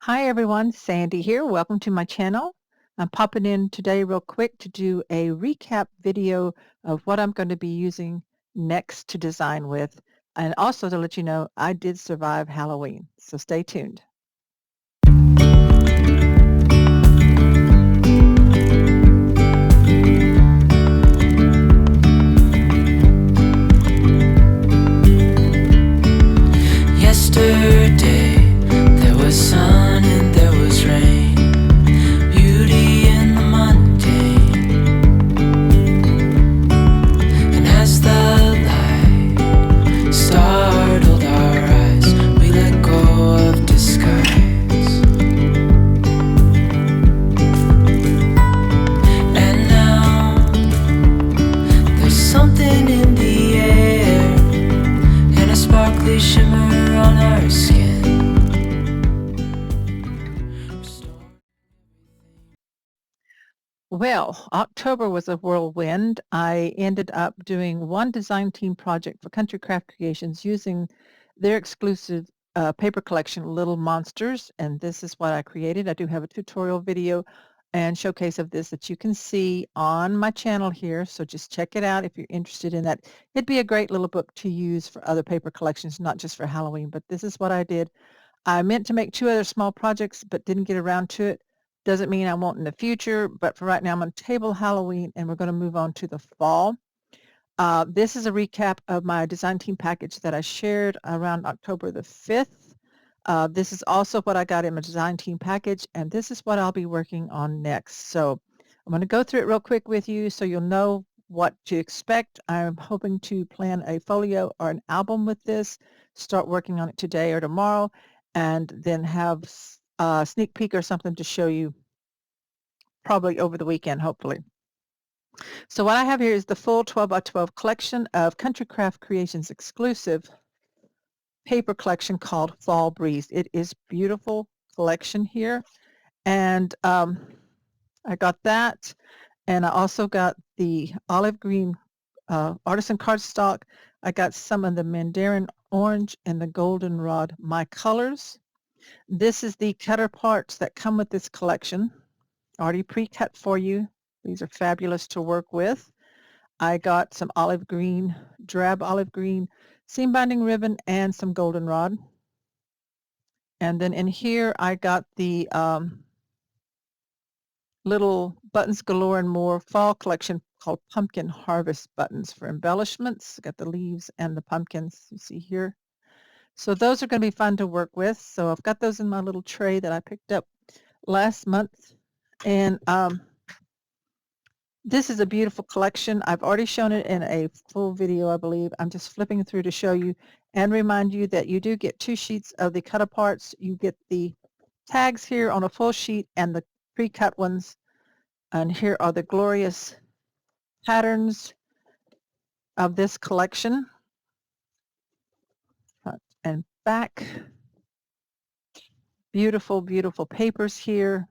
Hi everyone, Sandy here. Welcome to my channel. I'm popping in today real quick to do a recap video of what I'm going to be using next to design with, and also to let you know I did survive Halloween, so stay tuned. Yesterday there was sun and there was rain, beauty in the mundane. And as the light startled our eyes, we let go of disguise. And now there's something in the air and a sparkly shimmer on our skin. Well, October was a whirlwind. I ended up doing one design team project for Country Craft Creations using their exclusive paper collection, Little Monsters, and this is what I created. I do have a tutorial video and showcase of this that you can see on my channel here, so just check it out if you're interested in that. It'd be a great little book to use for other paper collections, not just for Halloween, but this is what I did. I meant to make two other small projects, but didn't get around to it. Doesn't mean I won't in the future, but for right now, I'm on table Halloween, and we're going to move on to the fall. This is a recap of my design team package that I shared around October the 5th. This is also what I got in my design team package, and this is what I'll be working on next. So I'm going to go through it real quick with you so you'll know what to expect. I'm hoping to plan a folio or an album with this, start working on it today or tomorrow, and then have a sneak peek or something to show you probably over the weekend, hopefully. So what I have here is the full 12 by 12 collection of Country Craft Creations exclusive paper collection called Fall Breeze. It is beautiful collection here. And I got that. And I also got the olive green artisan cardstock. I got some of the mandarin orange and the goldenrod, my colors. This is the cutter parts that come with this collection, already pre-cut for you. These are fabulous to work with. I got some olive green, drab olive green seam binding ribbon and some goldenrod. And then in here I got the little Buttons Galore and More fall collection called Pumpkin Harvest buttons for embellishments. I got the leaves and the pumpkins you see here. So those are going to be fun to work with. So I've got those in my little tray that I picked up last month. And this is a beautiful collection. I've already shown it in a full video, I believe. I'm just flipping through to show you and remind you that you do get 2 sheets of the cut parts. You get the tags here on a full sheet and the pre-cut ones. And here are the glorious patterns of this collection. Front and back. Beautiful, beautiful papers here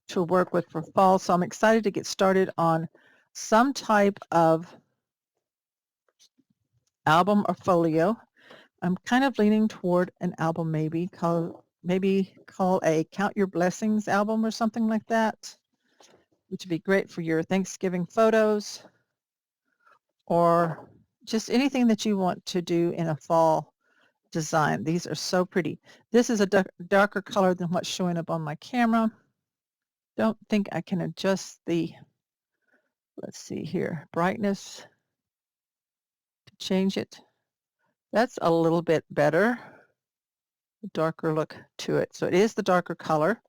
to work with for fall. So I'm excited to get started on some type of album or folio. I'm kind of leaning toward an album, maybe call a Count Your Blessings album or something like that, which would be great for your Thanksgiving photos or just anything that you want to do in a fall design. These are so pretty. This is a darker color than what's showing up on my camera. Don't think I can adjust the, let's see here, brightness to change it. That's a little bit better. Darker look to it. So it is the darker color.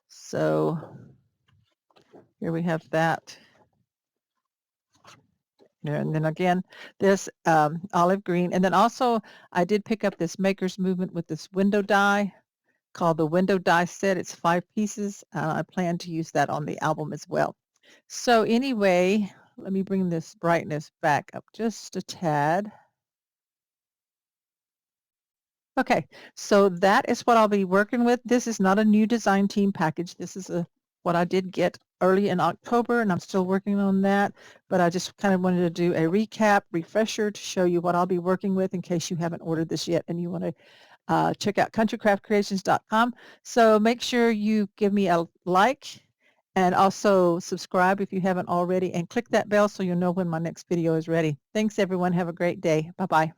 So here we have that. And then again, this olive green. And then also I did pick up this Maker's Movement with this window die called the Window Die Set. It's 5 pieces. I plan to use that on the album as well. So anyway, let me bring this brightness back up just a tad. Okay, so that is what I'll be working with. This is not a new design team package. This is what I did get early in October, and I'm still working on that. But I just kind of wanted to do a recap, refresher to show you what I'll be working with in case you haven't ordered this yet and you want to Check out countrycraftcreations.com. So make sure you give me a like and also subscribe if you haven't already, and click that bell so you'll know when my next video is ready. Thanks, everyone. Have a great day. Bye-bye.